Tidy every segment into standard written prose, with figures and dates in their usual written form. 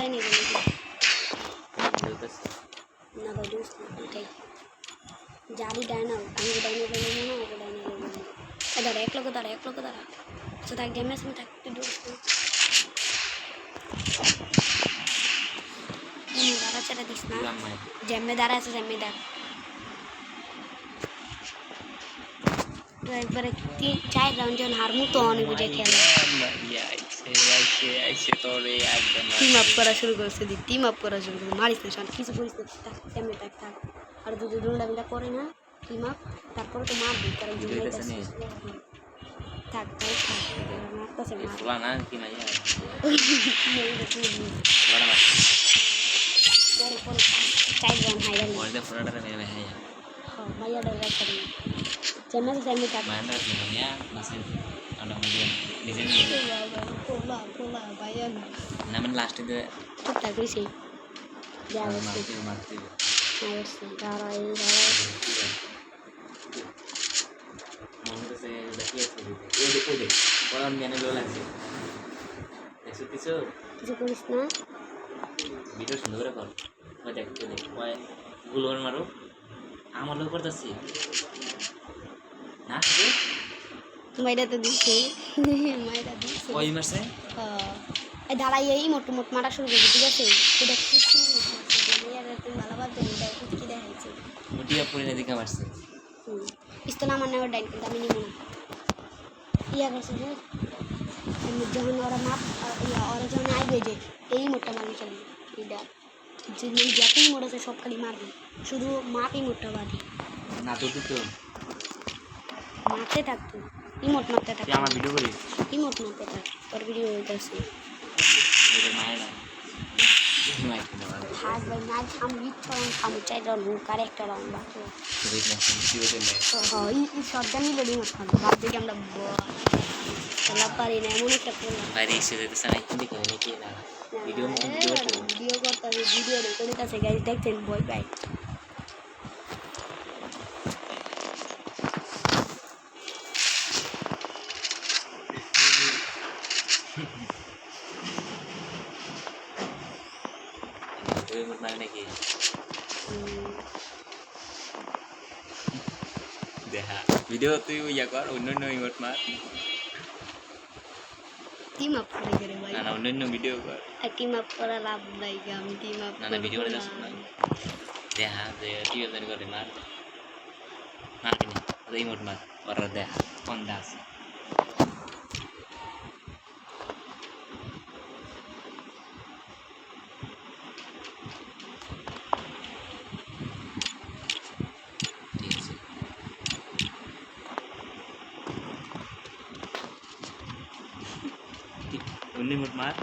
ডাইনে গেলে না ভাই দোস্ত এটাই জারি ডাইনা আমি ডাইনে গেলে না ওকে ডাইনে গেলে দাঁড়া এক লোক দাঁড়া আচ্ছা থাক ড্যামেজ আমি থাকতে দোস্ত দাঁড়া ছেড়ে দিস না জ্যামে দাঁড়া আছে জ্যামে দাঁড়া তো একবারে 4 রাউন্ড যখন হারমু তো অনেক বুঝে খেলে টিম আপ করা শুরু করছে মারিস না কিছু করিস না জ্যামে থাক আর যদি রুন্ডা করে না টিম আপ তারপরে তো মারবি কারণ থাক মারতেছে পরে 4 রাউন্ড হাই গেল ভাইয়া ডাইরেক্ট করে জ্যামে থাক পোলা ভাইয়া naman last itu ঠিক থাক কইছি যা mati দাঁড়াই mau saya udah siap udah kolam yang ada lagi কিছু করিস না video সুন্দর কর ওই দেখ ওই গুলোর মারো আমার লোক করতেছি না মাইরা তো দিছে ওই মারছে এই দাঁড়াই এই মোট মারা শুরু করবে ঠিক আছে এটা কিছু তুমি ভালোভাবে এটা কি দেখাইছে মুটিয়া পরিনে দেখা মারছে পিস্তল আমার নেওয়ার ডাইন কিন্তু আমি নিব না ইয়া করছে যে যখন ওরা যখন আইবে যে এই মোটটা মারি চলি এটা যে যতই মোট আছে সব খালি মারবে শুধু মাপই মোটটা বাড়ি না তো তো মারতে থাকতো ইমোট মারতে থাকতো আমার ভিডিও করিস ইমোট মারতে থাক তোর ভিডিও হইতেছে থাক ভাই ম্যাচ আমি আমি 4 রাউন্ড কার একটা রাউন্ড বাকি শটগান নিলে ইমোট খাবো ভাবছি কি আমরা খেলা পারি না এমন একটা বাইরে এসে যেতেছে না কিন্তু করে নাকি না ভিডিও করতে ভিডিও রেকর্ড করতেছে গাইস দেখছেন ভয় পাই naiki দেখা ভিডিও তুই ইয়া কর অন্যান্য ইমোট মার টিম আপ করে ভাই না অন্যান্য ভিডিও কর টিম আপ করা লাভ নাই আমি টিম আপ না ভিডিও করে দাও দেখা যে টিও দেন করে মার কিনা ইমোট মার আর দেখা কোন দাস उन्नी मुट मार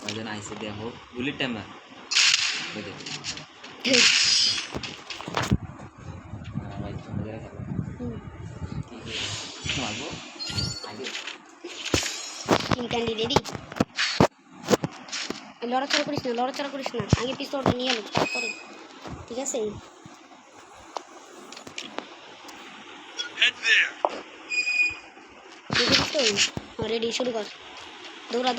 वजन ऐसे दे हो बुलेट टाइम मार बदे भाई समझ रहा है मारो आगे टीम कैंडी रेडी লড়াচড়া করিস না আগে পিস্তলটা নিয়ে নে তারপরে ঠিক আছে রেডি শুরু কর দৌড়া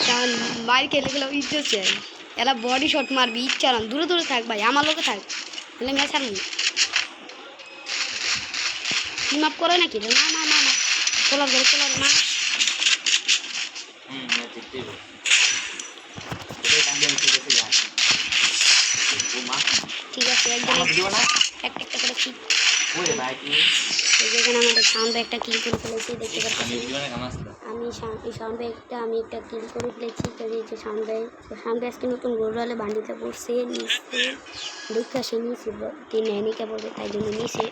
কারণ মার খেলে গেলে ইজ্জত চাই এরা বডি শট মারবি ইচ্ছা না দূরে থাক ভাই আমার লোকে থাক তাহলে ম্যাচ হারবি টিম আপ করে নাকি না কোলার না ঠিক আছে একদম একটা করে ঠিক যেখানে আমাদের সাউন্ড একটা কিল করে ফেলেছি দেখতে পাচ্ছি আমি একটা কিল করে ফেলেছি তো এই যে সাউন্ড আজকে নতুন গোলওয়ালে বান্ডিতে পড়ছে নিচে দুঃখা সে নিয়েছে তিনি নেয়নিকে বলবে তাই জন্য নিচে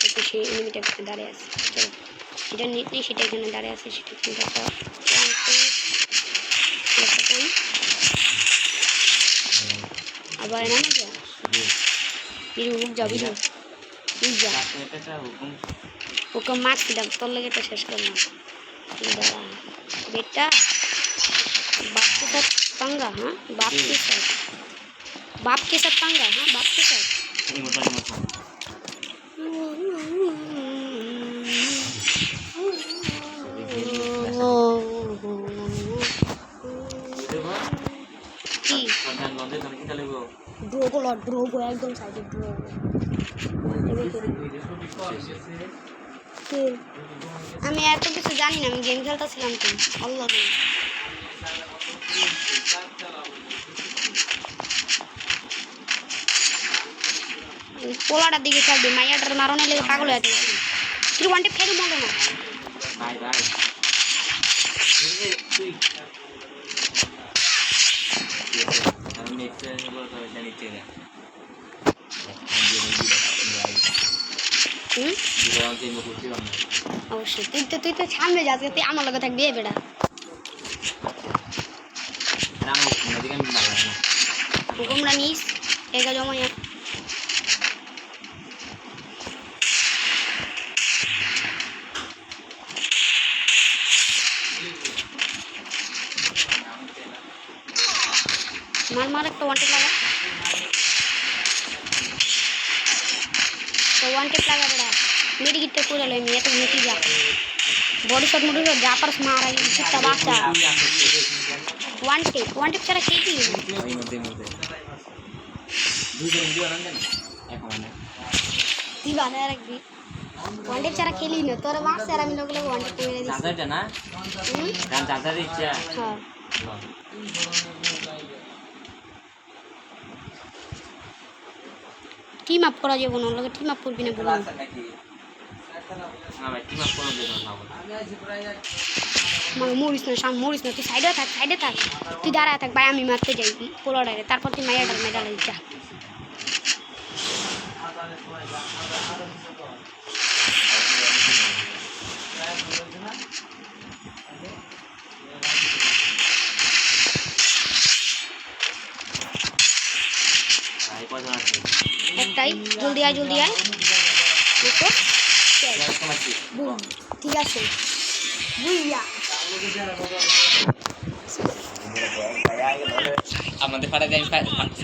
একটু সে এনিমিটা এখানে দাঁড়িয়ে আছে চলো যেটা নেট নেই সেটা এখানে দাঁড়িয়ে আছে সেটা কিন্তু আবার না যা বিরু যাবি না যা ওকে মার্কস দাম তোর লেগে তো শেষ করলাম बेटा बाप के साथ पंगा हाँ बाप के साथ पंगा हाँ बाप के साथ খেলবো ড্রোগো একদম সাইডে ড্রোগো আমি এত কিছু জানি না, আমি গেম খেলতেছিলাম তো আল্লাহ পোলাটার দিকে খেলবে, মাইয়াটার মারণের লেগে পাগল হয়ে গেছে। তুই ওয়ান টেপ খেলি মনে না বাই বাই তুই আমি নেক্সট টাইম বলতে জানি তে না অবশ্যই তুই তো সামনে যাস, তুই আমার লগে থাকবি বেটা। হুকুমরা নিস এগা জমাইয়া মার একটা ওয়ান টেপ লাগা, তো ওয়ান টেপ লাগা বেটা। মেডিকিটটা করে লো, আমি এত মেটি যা বডি শট মুডি শট যা পারস মারা একটা বাচ্চা। ওয়ান টেপ ছাড়া খেয়েছি তুই বানায় রাখবি। ওয়ান টেপ ছাড়া খেলি না তোর বাচ্চা, আর আমি লোক লোক ওয়ান টেপ মেরে দিচ্ছি। হ্যাঁ টিম আপ করা যাবো না, লোকে টিম আপ করবি না বললাম। মরিস না তুই সাইডে থাক তুই দাঁড়ায় থাক ভাই, আমি মারতে যাই পোলাডারে, তারপর তুই মাইয়াটার মেডালে যা। একটাই জলদি আয় দেখো ঠিক আছে আমাদের পাড়ায়